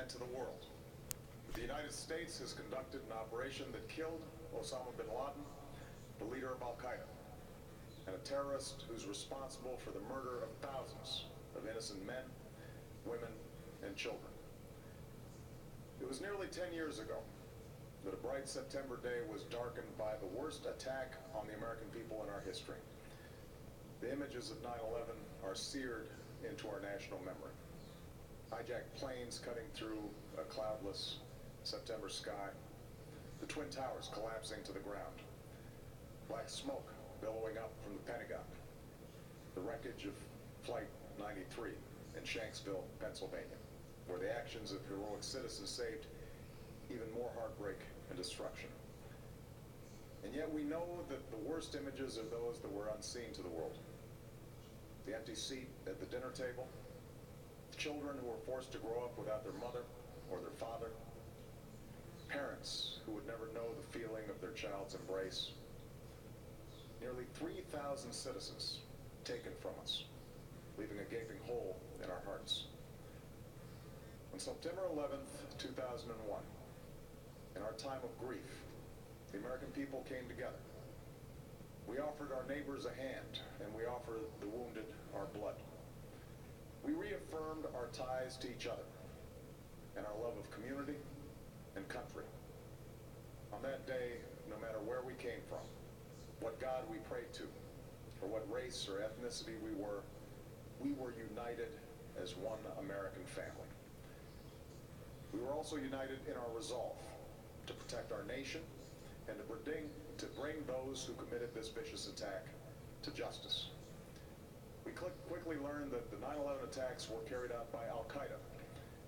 and to the world. The United States has conducted an operation that killed Osama bin Laden, the leader of Al-Qaeda, and a terrorist who's responsible for the murder of thousands of innocent men, women, and children. It was nearly 10 years ago that a bright September day was darkened by the worst attack on the American people in our history. The images of 9/11 are seared into our national memory. Hijacked planes cutting through a cloudless September sky, the Twin Towers collapsing to the ground, black smoke billowing up from the Pentagon, the wreckage of Flight 93 in Shanksville, Pennsylvania, where the actions of heroic citizens saved even more heartbreak and destruction. And yet we know that the worst images are those that were unseen to the world. The empty seat at the dinner table, children who were forced to grow up without their mother or their father, parents who would never know the feeling of their child's embrace, nearly 3,000 citizens taken from us, leaving a gaping hole in our hearts. On September 11th, 2001, in our time of grief, the American people came together. We offered our neighbors a hand, and we offered the wounded our blood. We reaffirmed our ties to each other and our love of community and country. On that day, no matter where we came from, what God we prayed to, or what race or ethnicity we were united as one American family. We were also united in our resolve to protect our nation and to bring those who committed this vicious attack to justice. We quickly learned that the 9/11 attacks were carried out by Al-Qaeda,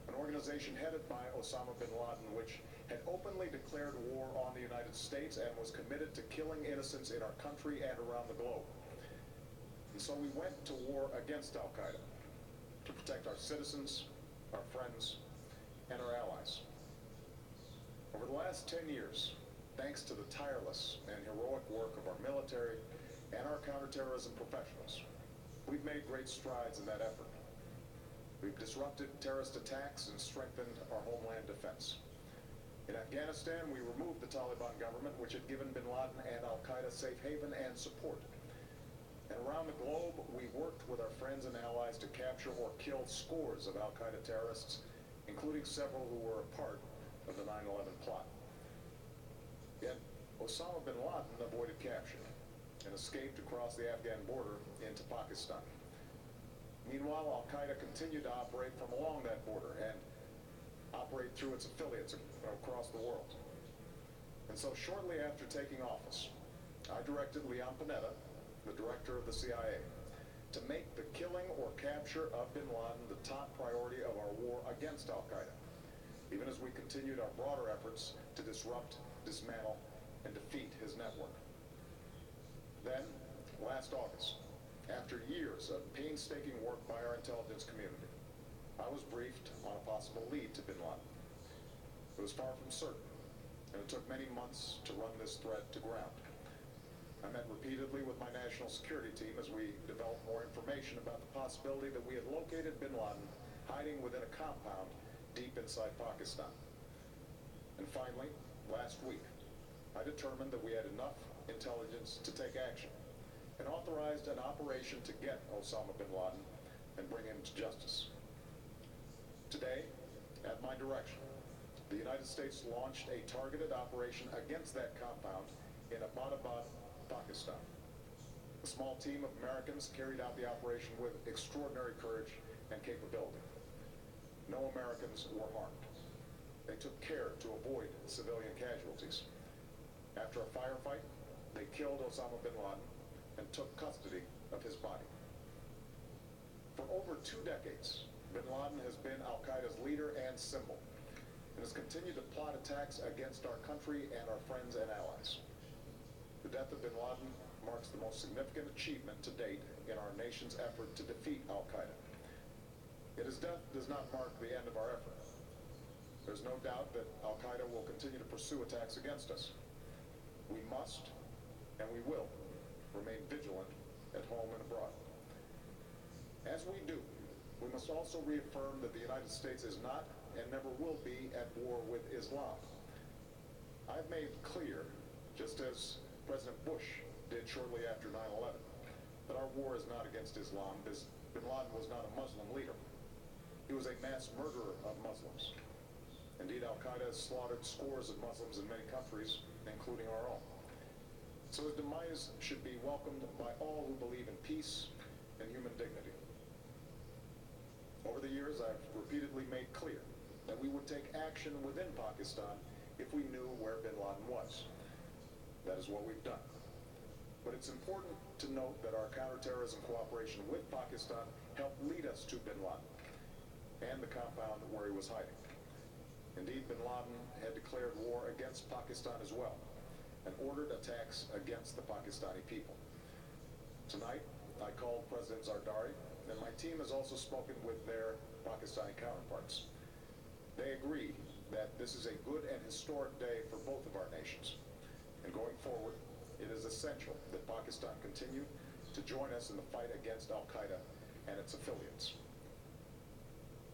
an organization headed by Osama bin Laden, which had openly declared war on the United States and was committed to killing innocents in our country and around the globe. And so we went to war against Al-Qaeda to protect our citizens, our friends, and our allies. Over the last 10 years, thanks to the tireless and heroic work of our military and our counterterrorism professionals, we've made great strides in that effort. We've disrupted terrorist attacks and strengthened our homeland defense. In Afghanistan, we removed the Taliban government, which had given bin Laden and Al-Qaeda safe haven and support. And around the globe, we worked with our friends and allies to capture or kill scores of Al-Qaeda terrorists, including several who were a part of the 9/11 plot. Yet, Osama bin Laden avoided capture and escaped across the Afghan border into Pakistan. Meanwhile, Al-Qaeda continued to operate from along that border and operate through its affiliates across the world. And so shortly after taking office, I directed Leon Panetta, the director of the CIA, to make the killing or capture of bin Laden the top priority of our war against Al-Qaeda, even as we continued our broader efforts to disrupt, dismantle, and defeat his network. Then, last August, after years of painstaking work by our intelligence community, I was briefed on a possible lead to bin Laden. It was far from certain, and it took many months to run this threat to ground. I met repeatedly with my national security team as we developed more information about the possibility that we had located bin Laden hiding within a compound deep inside Pakistan. And finally, last week, I determined that we had enough intelligence to take action and authorized an operation to get Osama bin Laden and bring him to justice. Today, at my direction, the United States launched a targeted operation against that compound in Abbottabad, Pakistan. A small team of Americans carried out the operation with extraordinary courage and capability. No Americans were harmed. They took care to avoid civilian casualties. After a firefight, they killed Osama bin Laden and took custody of his body. For over 2 decades, bin Laden has been Al-Qaeda's leader and symbol, and has continued to plot attacks against our country and our friends and allies. The death of bin Laden marks the most significant achievement to date in our nation's effort to defeat Al-Qaeda. Yet his death does not mark the end of our effort. There's no doubt that Al-Qaeda will continue to pursue attacks against us. We must, and we will, remain vigilant at home and abroad. As we do, we must also reaffirm that the United States is not and never will be at war with Islam. I've made clear, just as President Bush did shortly after 9/11, that our war is not against Islam. Bin Laden was not a Muslim leader. He was a mass murderer of Muslims. Indeed, Al-Qaeda has slaughtered scores of Muslims in many countries, including our own. So his demise should be welcomed by all who believe in peace and human dignity. Over the years, I've repeatedly made clear that we would take action within Pakistan if we knew where bin Laden was. That is what we've done. But it's important to note that our counterterrorism cooperation with Pakistan helped lead us to bin Laden and the compound where he was hiding. Indeed, bin Laden had declared war against Pakistan as well and ordered attacks against the Pakistani people. Tonight, I called President Zardari, and my team has also spoken with their Pakistani counterparts. They agree that this is a good and historic day for both of our nations. And going forward, it is essential that Pakistan continue to join us in the fight against Al-Qaeda and its affiliates.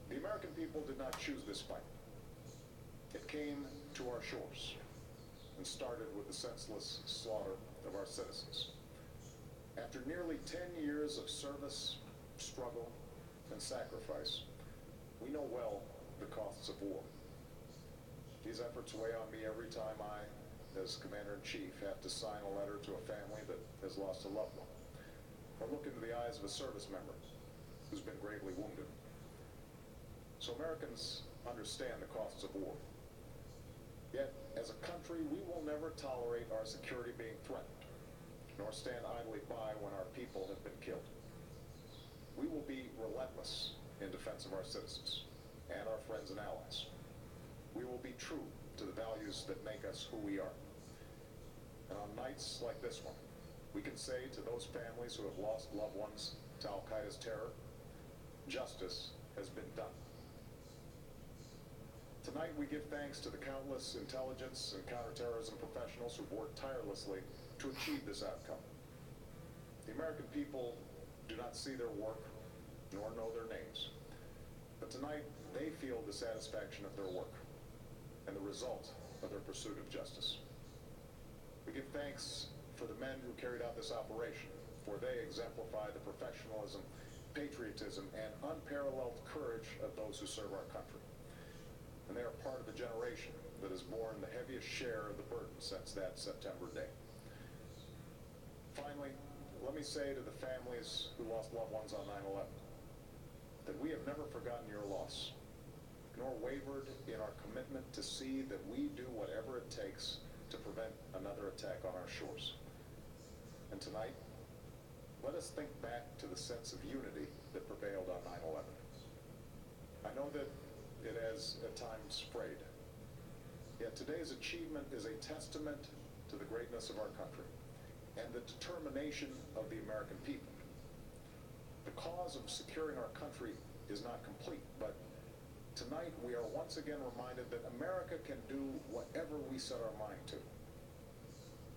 The American people did not choose this fight. It came to our shores and started with the senseless slaughter of our citizens. After nearly 10 years of service, struggle, and sacrifice, we know well the costs of war. These efforts weigh on me every time I, as Commander-in-Chief, have to sign a letter to a family that has lost a loved one, or look into the eyes of a service member who's been gravely wounded. So Americans understand the costs of war. Yet, as a country, we will never tolerate our security being threatened, nor stand idly by when our people have been killed. We will be relentless in defense of our citizens and our friends and allies. We will be true to the values that make us who we are. And on nights like this one, we can say to those families who have lost loved ones to Al-Qaeda's terror, justice has been done. Tonight we give thanks to the countless intelligence and counterterrorism professionals who've worked tirelessly to achieve this outcome. The American people do not see their work nor know their names, but tonight they feel the satisfaction of their work and the result of their pursuit of justice. We give thanks for the men who carried out this operation, for they exemplify the professionalism, patriotism, and unparalleled courage of those who serve our country. And they are part of the generation that has borne the heaviest share of the burden since that September day. Finally, let me say to the families who lost loved ones on 9/11 that we have never forgotten your loss, nor wavered in our commitment to see that we do whatever it takes to prevent another attack on our shores. And tonight, let us think back to the sense of unity that prevailed on 9/11. I know that it has at times frayed. Yet today's achievement is a testament to the greatness of our country and the determination of the American people. The cause of securing our country is not complete, but tonight we are once again reminded that America can do whatever we set our mind to.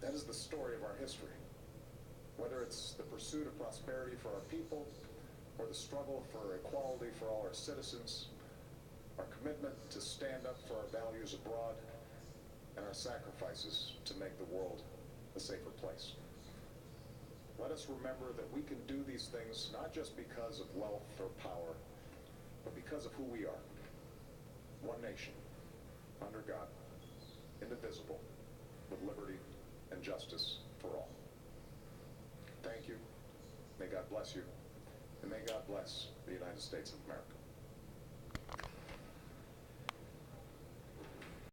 That is the story of our history. Whether it's the pursuit of prosperity for our people, or the struggle for equality for all our citizens, our commitment to stand up for our values abroad, and our sacrifices to make the world a safer place. Let us remember that we can do these things not just because of wealth or power, but because of who we are. One nation, under God, indivisible, with liberty and justice for all. Thank you. May God bless you, and may God bless the United States of America.